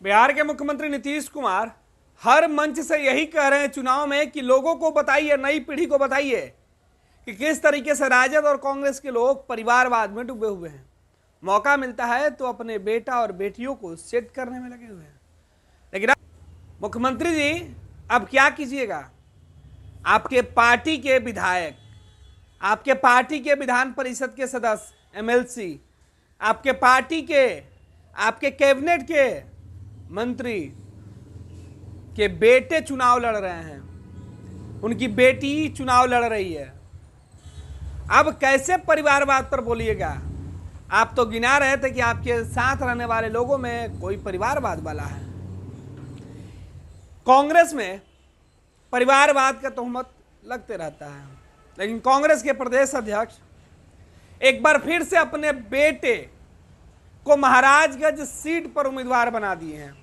बिहार के मुख्यमंत्री नीतीश कुमार हर मंच से यही कह रहे हैं चुनाव में कि लोगों को बताइए, नई पीढ़ी को बताइए कि किस तरीके से राजद और कांग्रेस के लोग परिवारवाद में डूबे हुए हैं। मौका मिलता है तो अपने बेटा और बेटियों को सेट करने में लगे हुए हैं। लेकिन मुख्यमंत्री जी अब क्या कीजिएगा? आपके पार्टी के विधायक, आपके पार्टी के विधान परिषद के सदस्य, एमएलसी, आपके पार्टी के, आपके कैबिनेट के मंत्री के बेटे चुनाव लड़ रहे हैं, उनकी बेटी चुनाव लड़ रही है। अब कैसे परिवारवाद पर बोलिएगा? आप तो गिना रहे थे कि आपके साथ रहने वाले लोगों में कोई परिवारवाद वाला है। कांग्रेस में परिवारवाद का तोहमत लगते रहता है, लेकिन कांग्रेस के प्रदेश अध्यक्ष एक बार फिर से अपने बेटे को महाराजगंज सीट पर उम्मीदवार बना दिए हैं।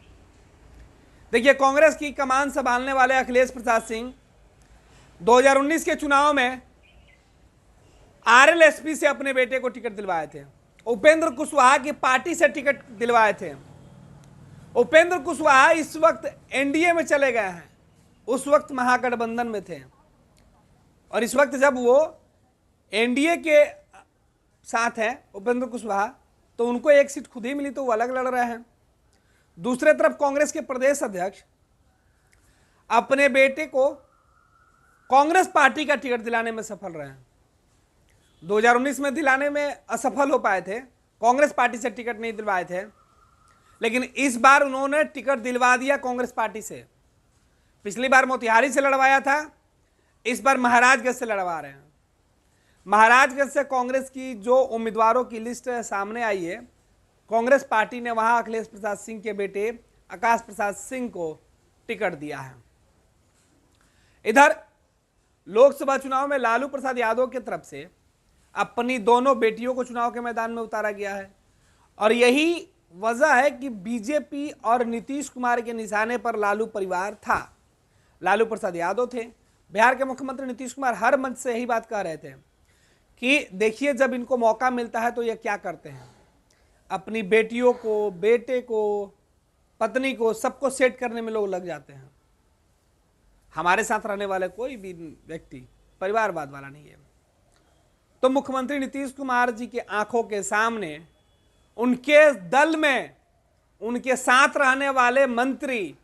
देखिए, कांग्रेस की कमान संभालने वाले अखिलेश प्रसाद सिंह 2019 के चुनाव में आरएलएसपी से अपने बेटे को टिकट दिलवाए थे। उपेंद्र कुशवाहा की पार्टी से टिकट दिलवाए थे। उपेंद्र कुशवाहा इस वक्त एनडीए में चले गए हैं, उस वक्त महागठबंधन में थे, और इस वक्त जब वो एनडीए के साथ हैं उपेंद्र कुशवाहा, तो उनको एक सीट खुद ही मिली तो वो अलग लड़ रहे हैं। दूसरे तरफ कांग्रेस के प्रदेश अध्यक्ष अपने बेटे को कांग्रेस पार्टी का टिकट दिलाने में सफल रहे हैं। 2019 में दिलाने में असफल हो पाए थे, कांग्रेस पार्टी से टिकट नहीं दिलवाए थे, लेकिन इस बार उन्होंने टिकट दिलवा दिया कांग्रेस पार्टी से। पिछली बार मोतिहारी से लड़वाया था, इस बार महाराजगंज से लड़वा रहे हैं। महाराजगंज से कांग्रेस की जो उम्मीदवारों की लिस्ट सामने आई है, कांग्रेस पार्टी ने वहां अखिलेश प्रसाद सिंह के बेटे आकाश प्रसाद सिंह को टिकट दिया है। इधर लोकसभा चुनाव में लालू प्रसाद यादव की तरफ से अपनी दोनों बेटियों को चुनाव के मैदान में उतारा गया है, और यही वजह है कि बीजेपी और नीतीश कुमार के निशाने पर लालू परिवार था। लालू प्रसाद यादव थे। बिहार के मुख्यमंत्री नीतीश कुमार हर मंच से यही बात कह रहे थे कि देखिए, जब इनको मौका मिलता है तो ये क्या करते हैं, अपनी बेटियों को, बेटे को, पत्नी को, सबको सेट करने में लोग लग जाते हैं। हमारे साथ रहने वाले कोई भी व्यक्ति परिवारवाद वाला नहीं है। तो मुख्यमंत्री नीतीश कुमार जी के आंखों के सामने उनके दल में उनके साथ रहने वाले मंत्री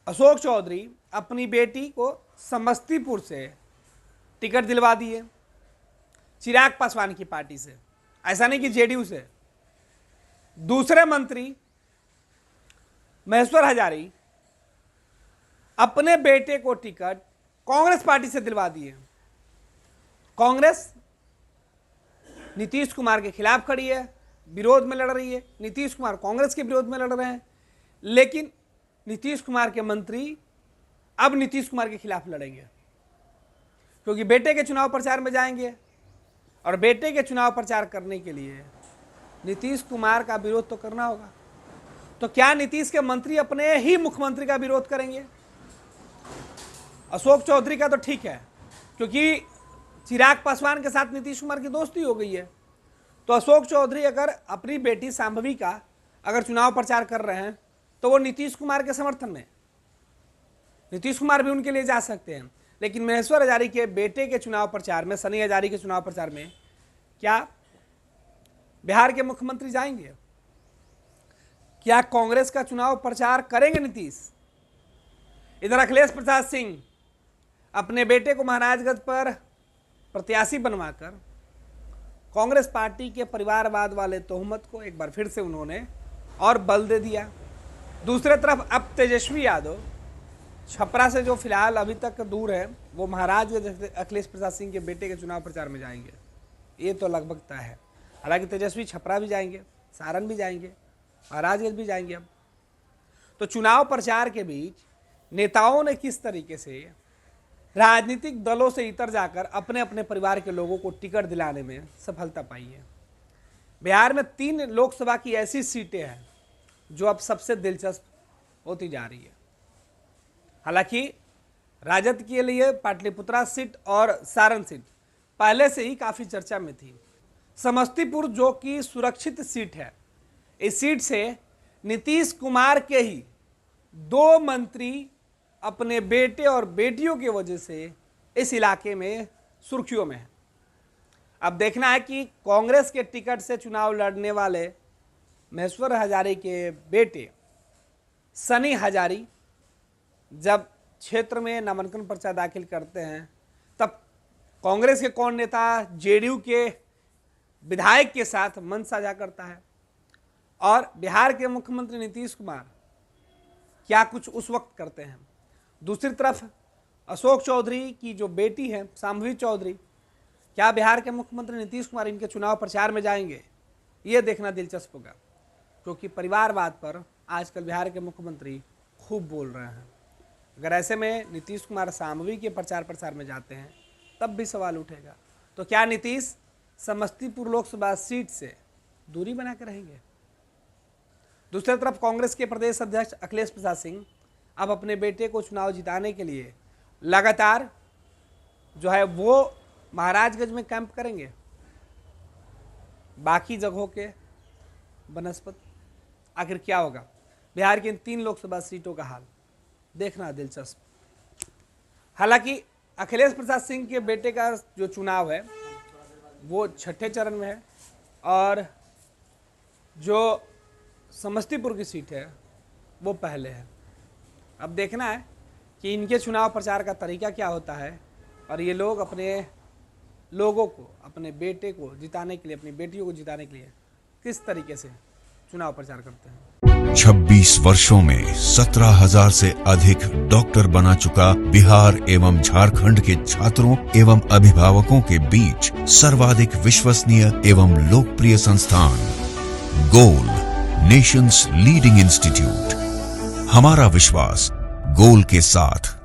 अशोक चौधरी अपनी बेटी को समस्तीपुर से टिकट दिलवा दिए, चिराग पासवान की पार्टी से, ऐसा नहीं कि जेडीयू से। दूसरे मंत्री महेश्वर हजारी अपने बेटे को टिकट कांग्रेस पार्टी से दिलवा दिए। कांग्रेस नीतीश कुमार के खिलाफ खड़ी है, विरोध में लड़ रही है। नीतीश कुमार कांग्रेस के विरोध में लड़ रहे हैं, लेकिन नीतीश कुमार के मंत्री अब नीतीश कुमार के खिलाफ लड़ेंगे, क्योंकि बेटे के चुनाव प्रचार में जाएंगे, और बेटे के चुनाव प्रचार करने के लिए नीतीश कुमार का विरोध तो करना होगा। तो क्या नीतीश के मंत्री अपने ही मुख्यमंत्री का विरोध करेंगे? अशोक चौधरी का तो ठीक है, क्योंकि चिराग पासवान के साथ नीतीश कुमार की दोस्ती हो गई है। तो अशोक चौधरी अगर अपनी बेटी शांभवी का अगर चुनाव प्रचार कर रहे हैं तो वो नीतीश कुमार के समर्थन में, नीतीश कुमार भी उनके लिए जा सकते हैं। लेकिन महेश्वर हजारी के बेटे के चुनाव प्रचार में, सनी हजारी के चुनाव प्रचार में क्या बिहार के मुख्यमंत्री जाएंगे? क्या कांग्रेस का चुनाव प्रचार करेंगे नीतीश? इधर अखिलेश प्रसाद सिंह अपने बेटे को महाराजगंज पर प्रत्याशी बनवाकर कांग्रेस पार्टी के परिवारवाद वाले तोहमत को एक बार फिर से उन्होंने और बल दे दिया। दूसरे तरफ अब तेजस्वी यादव छपरा से, जो फिलहाल अभी तक दूर है, वो महाराजगंज अखिलेश प्रसाद सिंह के बेटे के चुनाव प्रचार में जाएंगे, ये तो लगभग तय है। हालांकि तेजस्वी छपरा भी जाएंगे, सारण भी जाएंगे, महाराजगंज भी जाएंगे। अब तो चुनाव प्रचार के बीच नेताओं ने किस तरीके से राजनीतिक दलों से इतर जाकर अपने अपने परिवार के लोगों को टिकट दिलाने में सफलता पाई है। बिहार में 3 लोकसभा की ऐसी सीटें हैं जो अब सबसे दिलचस्प होती जा रही है। हालांकि राजद के लिए पाटलिपुत्रा सीट और सारण सीट पहले से ही काफ़ी चर्चा में थी। समस्तीपुर जो कि सुरक्षित सीट है, इस सीट से नीतीश कुमार के ही 2 मंत्री अपने बेटे और बेटियों की वजह से इस इलाके में सुर्खियों में है। अब देखना है कि कांग्रेस के टिकट से चुनाव लड़ने वाले महेश्वर हजारी के बेटे सनी हजारी जब क्षेत्र में नामांकन पर्चा दाखिल करते हैं, तब कांग्रेस के कौन नेता जेडीयू के विधायक के साथ मंच साझा करता है, और बिहार के मुख्यमंत्री नीतीश कुमार क्या कुछ उस वक्त करते हैं। दूसरी तरफ अशोक चौधरी की जो बेटी है शांभवी चौधरी, क्या बिहार के मुख्यमंत्री नीतीश कुमार इनके चुनाव प्रचार में जाएंगे, ये देखना दिलचस्प होगा, क्योंकि परिवारवाद पर आजकल बिहार के मुख्यमंत्री खूब बोल रहे हैं। अगर ऐसे में नीतीश कुमार शांभवी के प्रचार प्रसार में जाते हैं तब भी सवाल उठेगा, तो क्या नीतीश समस्तीपुर लोकसभा सीट से दूरी बना कर रहेंगे। दूसरी तरफ कांग्रेस के प्रदेश अध्यक्ष अखिलेश प्रसाद सिंह अब अपने बेटे को चुनाव जिताने के लिए लगातार जो है वो महाराजगंज में कैंप करेंगे। बाकी जगहों के बनस्पत आखिर क्या होगा, बिहार की इन 3 लोकसभा सीटों का हाल देखना दिलचस्प। हालांकि अखिलेश प्रसाद सिंह के बेटे का जो चुनाव है वो 6ठे चरण में है, और जो समस्तीपुर की सीट है वो पहले है। अब देखना है कि इनके चुनाव प्रचार का तरीका क्या होता है, और ये लोग अपने लोगों को, अपने बेटे को जिताने के लिए, अपनी बेटियों को जिताने के लिए किस तरीके से चुनाव प्रचार करते हैं। 26 वर्षों में 17,000 से अधिक डॉक्टर बना चुका बिहार एवं झारखंड के छात्रों एवं अभिभावकों के बीच सर्वाधिक विश्वसनीय एवं लोकप्रिय संस्थान गोल, नेशंस लीडिंग इंस्टीट्यूट। हमारा विश्वास गोल के साथ।